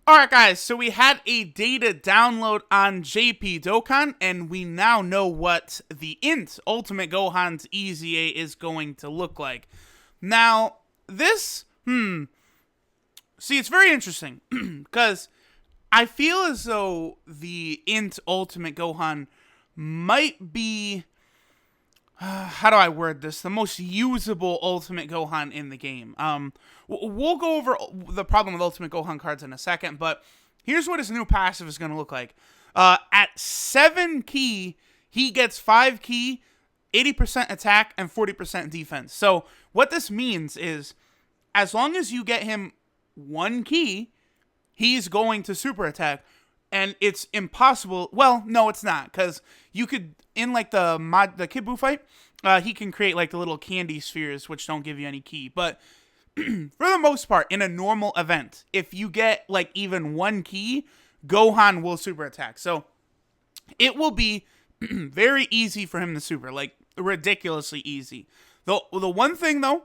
Alright guys, so we had a data download on JP Dokkan, and we now know what the Int Ultimate Gohan's EZA is going to look like. Now, this, see, it's very interesting, because I feel as though the Int Ultimate Gohan might be, how do I word this, the most usable Ultimate Gohan in the game. We'll go over the problem with Ultimate Gohan cards in a second, but here's what his new passive is going to look like. At 7 ki, he gets 5 ki, 80% attack, and 40% defense. So what this means is, as long as you get him 1 ki, he's going to super attack. And it's impossible. Well, no, it's not, because you could, in like the Kid Buu fight, he can create like the little candy spheres, which don't give you any ki. But for the most part, in a normal event, if you get like even 1 ki, Gohan will super attack. So it will be very easy for him to super, like ridiculously easy. The one thing though,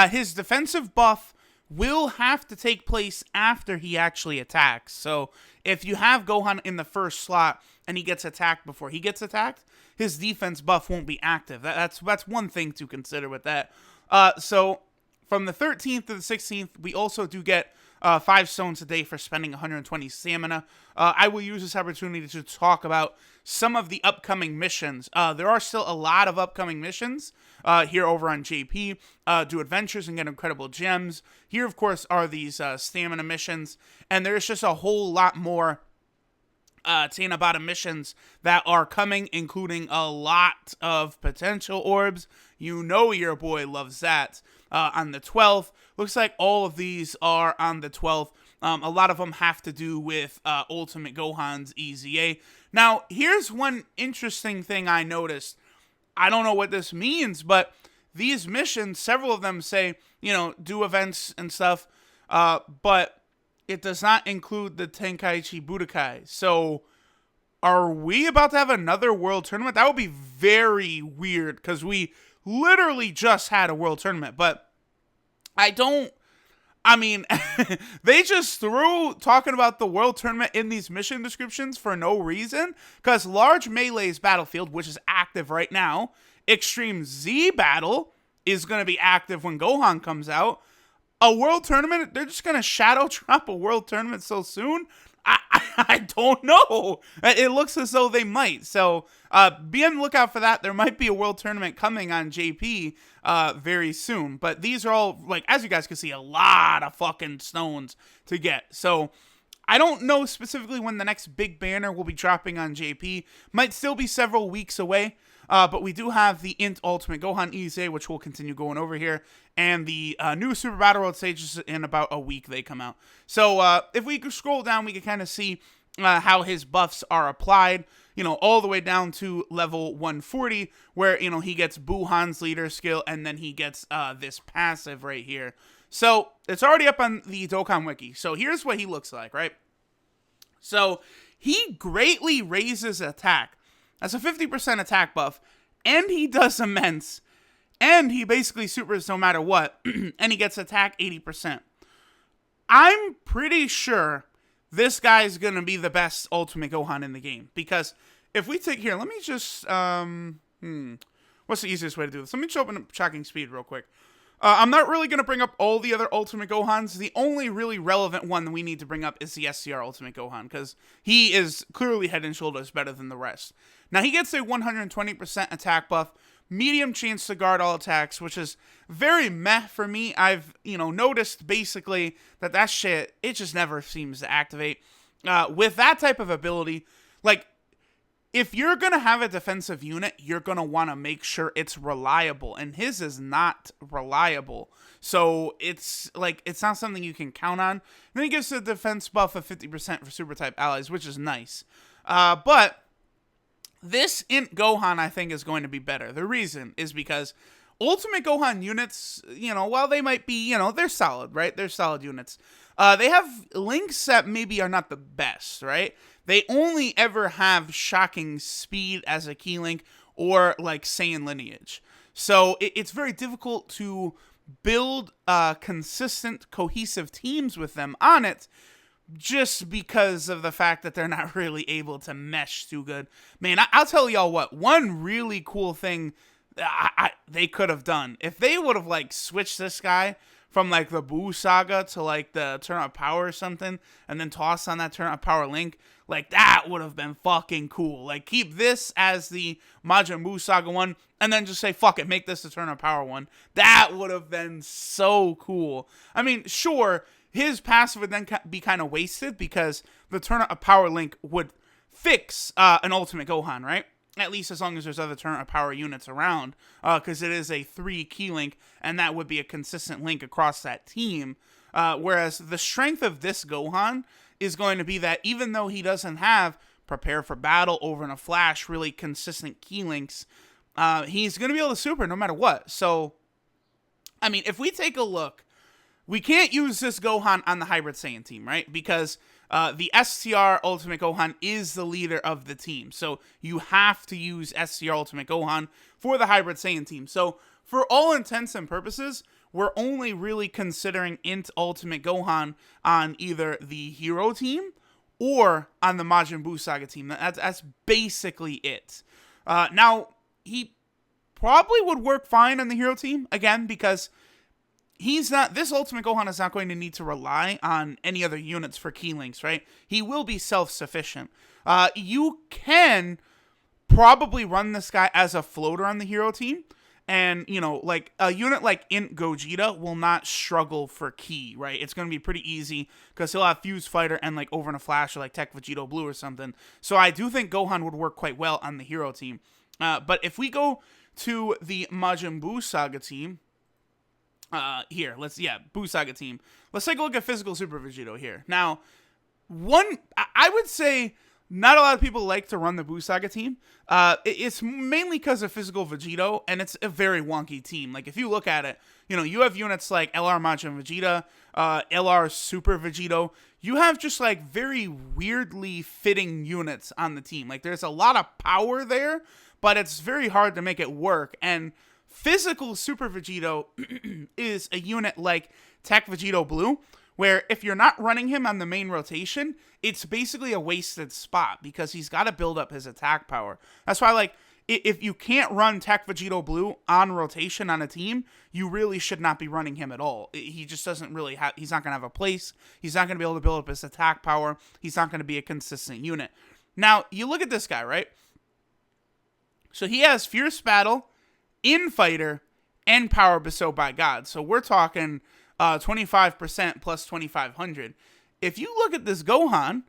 his defensive buff will have to take place after he actually attacks. So if you have Gohan in the first slot and he gets attacked before he gets attacked, his defense buff won't be active. That's one thing to consider with that. So from the 13th to the 16th, we also do get 5 stones a day for spending 120 stamina. I will use this opportunity to talk about some of the upcoming missions. There are still a lot of upcoming missions here over on JP. Do adventures and get incredible gems. Here, of course, are these stamina missions, and there's just a whole lot more Tanabata missions that are coming, including a lot of potential orbs. You know your boy loves that. On the 12th, looks like all of these are on the 12th. A lot of them have to do with Ultimate Gohan's EZA. Now, here's one interesting thing I noticed. I don't know what this means, but these missions, several of them say, do events and stuff, but it does not include the Tenkaichi Budokai. So, are we about to have another world tournament? That would be very weird, because we literally just had a world tournament, but they just threw talking about the world tournament in these mission descriptions for no reason, because Large Melee's Battlefield, which is active right now, Extreme Z Battle is going to be active when Gohan comes out. A world tournament, they're just going to shadow drop a world tournament so soon? I don't know. It looks as though they might. So be on the lookout for that. There might be a world tournament coming on JP very soon. But these are all, like, as you guys can see, a lot of fucking stones to get. So I don't know specifically when the next big banner will be dropping on JP. Might still be several weeks away. But we do have the Int Ultimate Gohan EZA, which we'll continue going over here, and the new Super Battle World stages in about a week they come out. So if we scroll down, we can kind of see how his buffs are applied, all the way down to level 140, where, he gets Buhan's leader skill, and then he gets this passive right here. So it's already up on the Dokkan Wiki. So here's what he looks like, right? So he greatly raises attack. That's a 50% attack buff, and he does immense, and he basically supers no matter what, and he gets attack 80%. I'm pretty sure this guy's going to be the best Ultimate Gohan in the game, because if we take here, let me just, what's the easiest way to do this? Let me just open up Shocking Speed real quick. I'm not really going to bring up all the other Ultimate Gohans. The only really relevant one that we need to bring up is the SCR Ultimate Gohan, because he is clearly head and shoulders better than the rest. Now, he gets a 120% attack buff, medium chance to guard all attacks, which is very meh for me. I've, noticed basically that shit, it just never seems to activate. With that type of ability, like, if you're going to have a defensive unit, you're going to want to make sure it's reliable, and his is not reliable. So it's not something you can count on. And then he gives a defense buff of 50% for super type allies, which is nice. But this Int Gohan, I think, is going to be better. The reason is because Ultimate Gohan units, while they might be, they're solid, right? They're solid units. They have links that maybe are not the best, right? They only ever have Shocking Speed as a key link, or like Saiyan Lineage. So it's very difficult to build consistent, cohesive teams with them on it, just because of the fact that they're not really able to mesh too good. Man, I'll tell y'all what, one really cool thing they could have done, if they would have like switched this guy from like the Buu Saga to like the Turn Up Power or something, and then toss on that Turn Up Power link, like that would have been fucking cool. Like keep this as the Majin Buu Saga one, and then just say fuck it, make this the Turn Up Power one. That would have been so cool. I mean, sure, his passive would then be kind of wasted because the Turn Up Power link would fix an Ultimate Gohan, right? At least as long as there's other Turn Up Power units around, because it is a 3 key link, and that would be a consistent link across that team. Whereas the strength of this Gohan is going to be that even though he doesn't have Prepare for Battle, Over in a Flash, really consistent key links, he's going to be able to super no matter what. So, I mean, if we take a look, we can't use this Gohan on the Hybrid Saiyan team, right? Because the STR Ultimate Gohan is the leader of the team. So you have to use STR Ultimate Gohan for the Hybrid Saiyan team. So for all intents and purposes, we're only really considering Int Ultimate Gohan on either the Hero team or on the Majin Buu Saga team. That's basically it. Now, he probably would work fine on the Hero team, again, because this Ultimate Gohan is not going to need to rely on any other units for key links, right? He will be self-sufficient. You can probably run this guy as a floater on the Hero team, and, you know, like, a unit like Int Gogeta will not struggle for key, right? It's going to be pretty easy, because he'll have Fuse Fighter and, like, Over in a Flash or, like, Tech Vegito Blue or something. So I do think Gohan would work quite well on the Hero team. But if we go to the Majin Buu Saga team, Buu Saga team. Let's take a look at Physical Super Vegito here. Now, I would say not a lot of people like to run the Buu Saga team. It's mainly because of Physical Vegito, and it's a very wonky team. Like, if you look at it, you know, you have units like LR Majin Vegeta, LR Super Vegito. You have just, like, very weirdly fitting units on the team. Like, there's a lot of power there, but it's very hard to make it work, and Physical Super Vegito is a unit like Tech Vegito Blue, where if you're not running him on the main rotation, it's basically a wasted spot because he's got to build up his attack power. That's why, like, if you can't run Tech Vegito Blue on rotation on a team, you really should not be running him at all. He just doesn't really have, he's not going to have a place. He's not going to be able to build up his attack power. He's not going to be a consistent unit. Now, you look at this guy, right? So he has Fierce Battle, Infighter, and Power Bestowed by God. So we're talking 25% plus 2,500. If you look at this Gohan,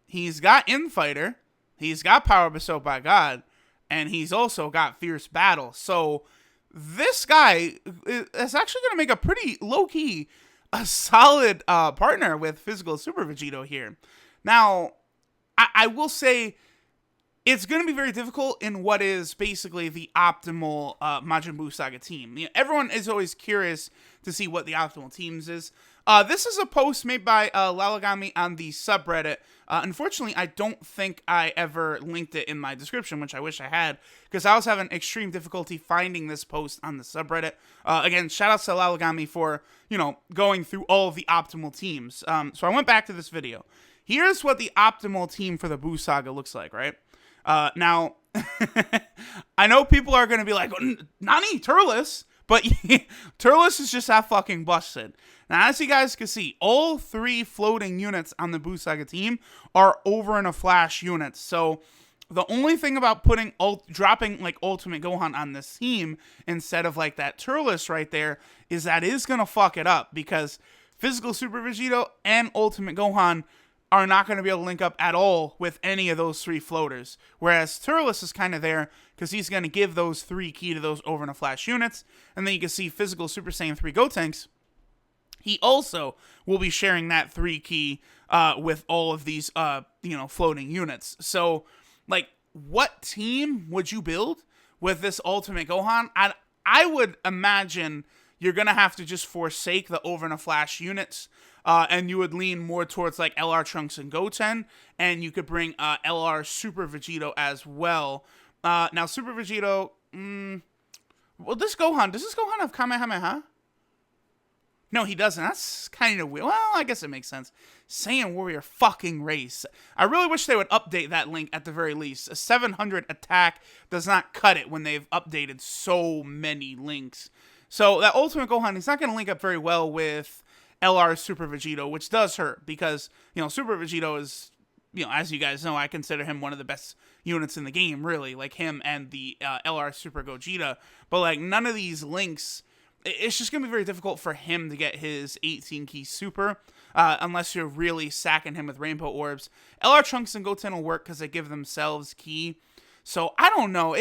he's got Infighter, he's got Power Bestowed by God, and he's also got Fierce Battle. So this guy is actually going to make a pretty low-key, a solid partner with Physical Super Vegito here. Now, I will say, it's going to be very difficult in what is basically the optimal Majin Buu Saga team. You know, everyone is always curious to see what the optimal teams is. This is a post made by Lalagami on the subreddit. Unfortunately, I don't think I ever linked it in my description, which I wish I had, because I was having extreme difficulty finding this post on the subreddit. Again, shout out to Lalagami for, you know, going through all of the optimal teams. So I went back to this video. Here's what the optimal team for the Buu Saga looks like, right? Now, I know people are going to be like, Nani, Turles? But Turles is just that fucking busted. Now, as you guys can see, all 3 floating units on the Buu Saga team are Over in a Flash units. So the only thing about dropping like Ultimate Gohan on this team instead of like that Turles right there is that is going to fuck it up, because Physical Super Vegito and Ultimate Gohan are not going to be able to link up at all with any of those 3 floaters. Whereas Turles is kind of there because he's going to give those 3 key to those Over in a Flash units. And then you can see Physical Super Saiyan 3 Gotenks. He also will be sharing that 3 key with all of these, floating units. So, like, what team would you build with this Ultimate Gohan? I would imagine you're going to have to just forsake the Over in a Flash units. And you would lean more towards like LR Trunks and Goten, and you could bring LR Super Vegito as well. Now Super Vegito, does this Gohan have Kamehameha? No, he doesn't. That's kind of weird. Well, I guess it makes sense. Saiyan Warrior fucking race. I really wish they would update that link at the very least. A 700 attack does not cut it when they've updated so many links. So that Ultimate Gohan, he's not going to link up very well with LR Super Vegito, which does hurt because, Super Vegito is, as you guys know, I consider him one of the best units in the game, really. Like him and the LR Super Gogeta. But, like, none of these links, it's just going to be very difficult for him to get his 18 key super unless you're really sacking him with Rainbow Orbs. LR Trunks and Goten will work because they give themselves key. So, I don't know.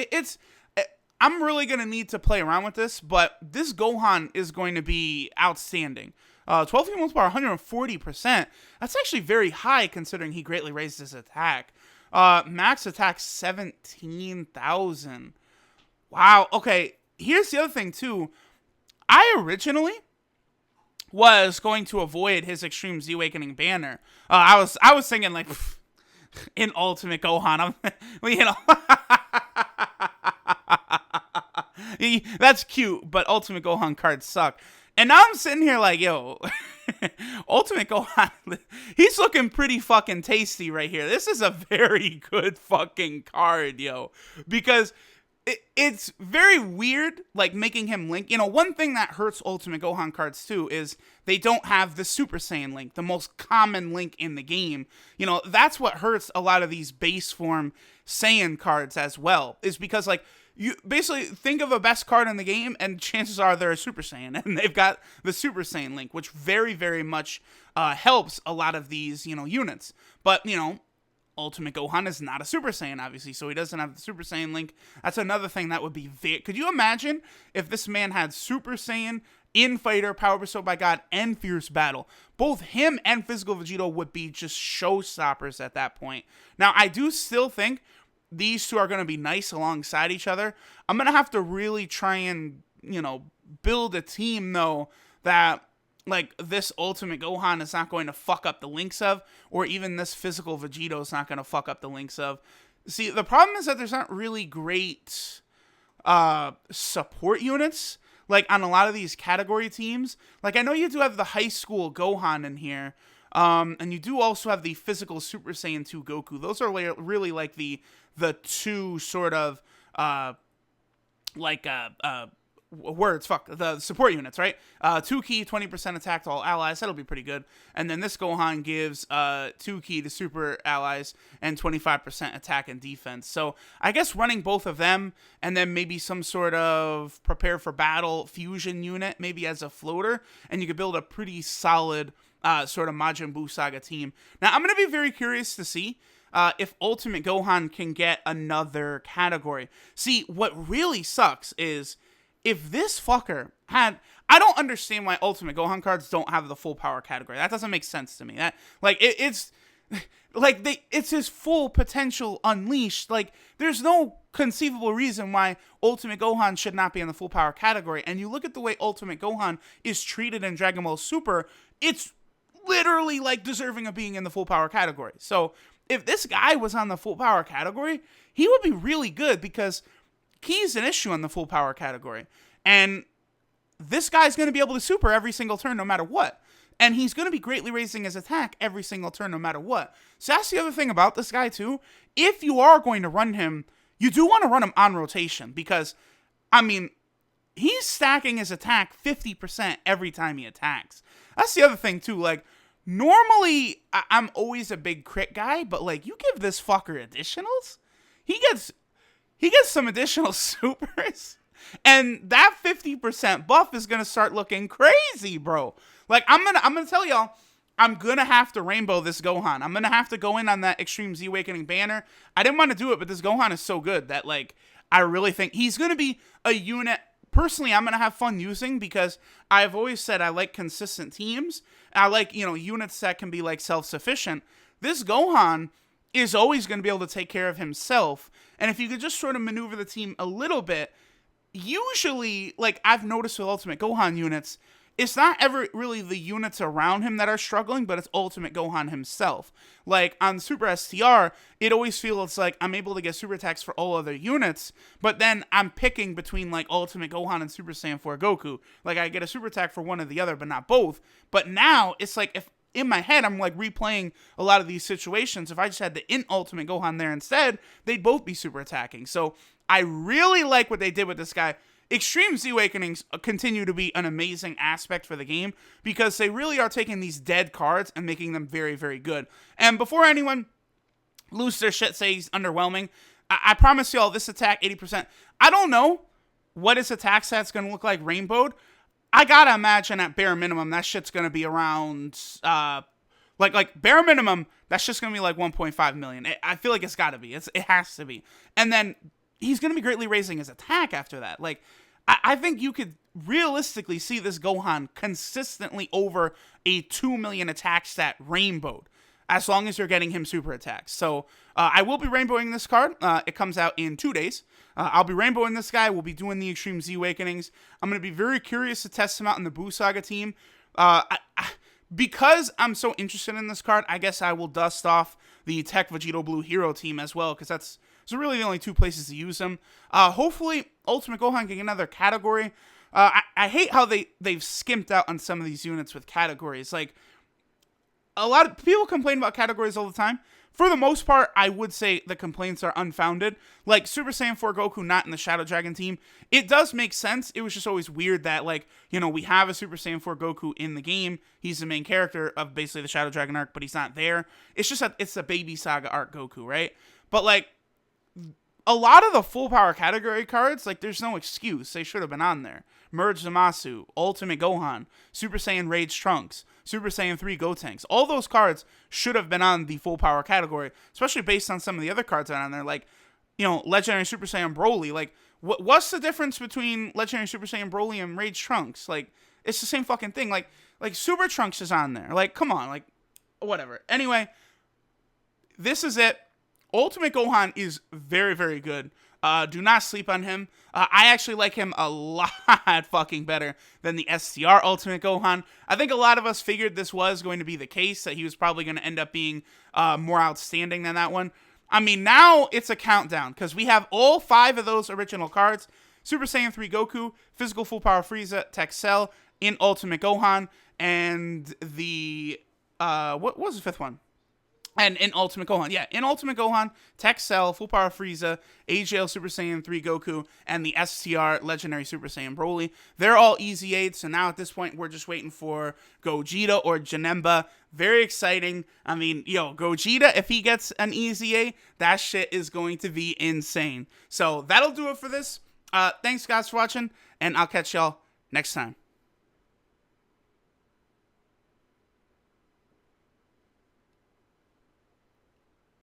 I'm really going to need to play around with this, but this Gohan is going to be outstanding. 12 multiplier, 140%. That's actually very high considering he greatly raised his attack. Max attack, 17,000. Wow. Okay, here's the other thing, too. I originally was going to avoid his Extreme Z Awakening banner. I was thinking, like, in Ultimate Gohan, that's cute, but Ultimate Gohan cards suck. And now I'm sitting here like, yo, Ultimate Gohan, he's looking pretty fucking tasty right here. This is a very good fucking card, yo. Because it's very weird, like, making him link. One thing that hurts Ultimate Gohan cards, too, is they don't have the Super Saiyan link, the most common link in the game. That's what hurts a lot of these base form Saiyan cards as well, is because, like, you basically think of a best card in the game, and chances are they're a Super Saiyan, and they've got the Super Saiyan link, which very, very much helps a lot of these, units. But, Ultimate Gohan is not a Super Saiyan, obviously, so he doesn't have the Super Saiyan link. That's another thing that would be could you imagine if this man had Super Saiyan, Infighter, Power Bestowed by God, and Fierce Battle? Both him and Physical Vegito would be just showstoppers at that point. Now, I do still think these two are going to be nice alongside each other. I'm going to have to really try and, build a team, though, that, like, this Ultimate Gohan is not going to fuck up the links of, or even this Physical Vegito is not going to fuck up the links of. See, the problem is that there's not really great support units, like, on a lot of these category teams. Like, I know you do have the High School Gohan in here, and you do also have the Physical Super Saiyan 2 Goku. Those are really, like, the two sort of, the support units, right? 2 key, 20% attack to all allies. That'll be pretty good. And then this Gohan gives 2 key to super allies and 25% attack and defense. So I guess running both of them, and then maybe some sort of prepare for battle fusion unit, maybe as a floater, and you could build a pretty solid sort of Majin Buu Saga team. Now, I'm going to be very curious to see if Ultimate Gohan can get another category. See, what really sucks is if this fucker had... I don't understand why Ultimate Gohan cards don't have the full power category. That doesn't make sense to me. That, like, it's... Like, it's his full potential unleashed. Like, there's no conceivable reason why Ultimate Gohan should not be in the full power category. And you look at the way Ultimate Gohan is treated in Dragon Ball Super, it's literally, like, deserving of being in the full power category. So, if this guy was on the full power category, he would be really good because key's an issue on the full power category. And this guy's going to be able to super every single turn no matter what. And he's going to be greatly raising his attack every single turn no matter what. So that's the other thing about this guy too. If you are going to run him, you do want to run him on rotation because, I mean, he's stacking his attack 50% every time he attacks. That's the other thing too. Like, normally, I'm always a big crit guy, but, like, you give this fucker additionals, he gets some additional supers, and that 50% buff is gonna start looking crazy, bro. Like, I'm gonna tell y'all, I'm gonna have to rainbow this Gohan. I'm gonna have to go in on that Extreme Z Awakening banner. I didn't want to do it, but this Gohan is so good that, like, I really think he's gonna be a unit. Personally, I'm going to have fun using because I've always said I like consistent teams. I like, units that can be, like, self-sufficient. This Gohan is always going to be able to take care of himself. And if you could just sort of maneuver the team a little bit, usually, like, I've noticed with Ultimate Gohan units, it's not ever really the units around him that are struggling, but it's Ultimate Gohan himself. Like on Super STR, it always feels like I'm able to get super attacks for all other units, but then I'm picking between like Ultimate Gohan and Super Saiyan 4 Goku. Like I get a super attack for one or the other, but not both. But now it's like if in my head I'm like replaying a lot of these situations, if I just had the Int Ultimate Gohan there instead, they'd both be super attacking. So I really like what they did with this guy. Extreme Z Awakenings continue to be an amazing aspect for the game because they really are taking these dead cards and making them very, very good. And before anyone loses their shit, say he's underwhelming, I promise y'all this attack 80%. I don't know what his attack set's going to look like rainbowed. I gotta imagine at bare minimum that shit's going to be around, like bare minimum, that's just going to be like 1.5 million. I feel like it's got to be. It has to be. And then he's going to be greatly raising his attack after that. Like, I think you could realistically see this Gohan consistently over a 2 million attack stat rainbowed, as long as you're getting him super attacks. So, I will be rainbowing this card. It comes out in 2 days. I'll be rainbowing this guy. We'll be doing the Extreme Z Awakenings. I'm going to be very curious to test him out in the Buu Saga team. Because I'm so interested in this card, I guess I will dust off the Tech Vegito Blue Hero team as well, because that's really the only 2 places to use him. Hopefully, Ultimate Gohan can get another category. I hate how they've skimped out on some of these units with categories. Like, a lot of people complain about categories all the time. For the most part, I would say the complaints are unfounded. Like, Super Saiyan 4 Goku not in the Shadow Dragon team, it does make sense. It was just always weird that, like, you know, we have a Super Saiyan 4 Goku in the game. He's the main character of basically the Shadow Dragon arc, but he's not there. It's just that it's the Baby Saga arc Goku, right? But, like, a lot of the full power category cards, like, there's no excuse. They should have been on there. Merge Zamasu, Ultimate Gohan, Super Saiyan Rage Trunks, Super Saiyan 3 Gotenks. All those cards should have been on the full power category, especially based on some of the other cards that are on there, like, you know, Legendary Super Saiyan Broly. Like, what's the difference between Legendary Super Saiyan Broly and Rage Trunks? Like, it's the same fucking thing. Like Super Trunks is on there. Like, come on, like, whatever. Anyway, this is it. Ultimate Gohan is very, very good. Do not sleep on him. I actually like him a lot fucking better than the STR Ultimate Gohan. I think a lot of us figured this was going to be the case, that he was probably going to end up being more outstanding than that one. I mean, now it's a countdown, because we have all 5 of those original cards. Super Saiyan 3 Goku, Physical Full Power Frieza, Tech Cell, in Ultimate Gohan, and the, what was the 5th one? And in Ultimate Gohan, yeah, in Ultimate Gohan, Tech Cell, Full Power Frieza, AGL Super Saiyan 3 Goku, and the STR Legendary Super Saiyan Broly. They're all EZAs, so now at this point, we're just waiting for Gogeta or Janemba. Very exciting. I mean, yo, Gogeta, if he gets an EZA, that shit is going to be insane. So that'll do it for this. Thanks, guys, for watching, and I'll catch y'all next time.